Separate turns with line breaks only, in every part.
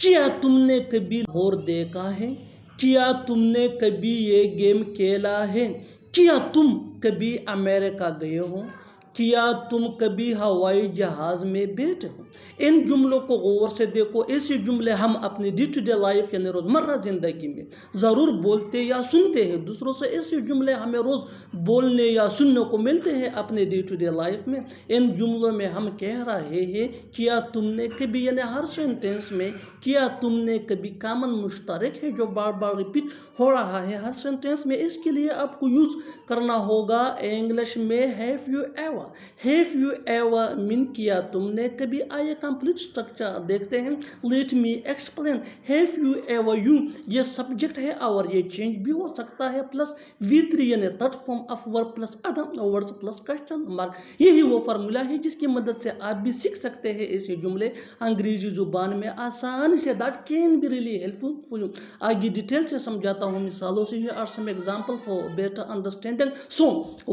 کیا تم نے کبھی لاہور دیکھا ہے؟ کیا تم نے کبھی یہ گیم کھیلا ہے؟ کیا تم کبھی امریکہ گئے ہو؟ کیا تم کبھی ہوائی جہاز میں بیٹھے ہو؟ ان جملوں کو غور سے دیکھو۔ ایسے جملے ہم اپنی ڈے ٹو ڈے لائف یعنی روزمرہ زندگی میں ضرور بولتے یا سنتے ہیں۔ دوسروں سے ایسے جملے ہمیں روز بولنے یا سننے کو ملتے ہیں اپنے ڈے ٹو ڈے لائف میں۔ ان جملوں میں ہم کہہ رہے ہیں کیا تم نے کبھی، یعنی ہر سینٹینس میں کیا تم نے کبھی کامن مشترک ہے جو بار بار ریپیٹ ہو رہا ہے ہر سینٹینس میں۔ اس کے لیے آپ کو یوز کرنا ہوگا انگلش میں have you ever. Have you ever mean کیا تم نے کبھی۔ آئیے کمپلیٹ سٹرکچر دیکھتے ہیں۔ Let me explain. Have you ever, you یہ سبجیکٹ ہے اور یہ چینج بھی ہو سکتا ہے پلس V3 یعنی third form of verb plus other words plus question mark. یہی وہ فارمولا ہے جس کی مدد سے آپ بھی سیکھ سکتے ہیں ایسے جملے انگریزی زبان میں آسانی سے۔ That can be really helpful for you۔ آگے ڈیٹیل سے سمجھاتا ہوں مثالوں سے۔ Here are some examples for better understanding. So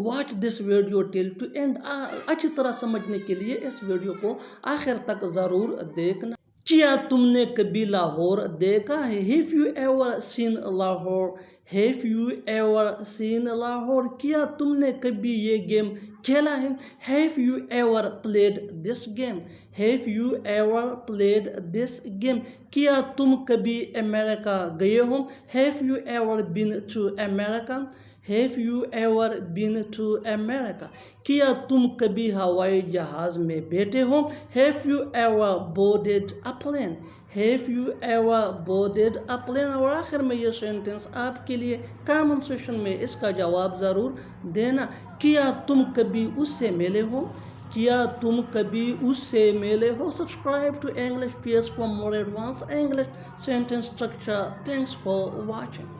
watch this video till to end۔ اچھی طرح سمجھنے کے لیے اس ویڈیو کو آخر تک ضرور دیکھنا۔ کیا تم نے کبھی لاہور دیکھا ہے؟ Have you ever seen Lahore؟ Have you ever seen Lahore؟ کیا تم نے کبھی یہ گیم کھیلا ہے؟ Have you ever played this game؟ Have you ever played this game؟ کیا تم کبھی امریکہ گئے ہو؟ Have you ever been to America؟ Have you ever been to America؟ کیا تم کبھی ہوائی جہاز میں بیٹھے ہو؟ Have you ever boarded a plane؟ Have you ever boarded a plane؟ اور آخر میں یہ سینٹنس آپ کے لیے کامن سیشن میں اس کا جواب ضرور دینا۔ کیا تم کبھی اس سے ملے ہو؟ کیا تم کبھی اس سے ملے ہو؟ Subscribe to English PS for more advanced English sentence structure۔ Thanks for watching۔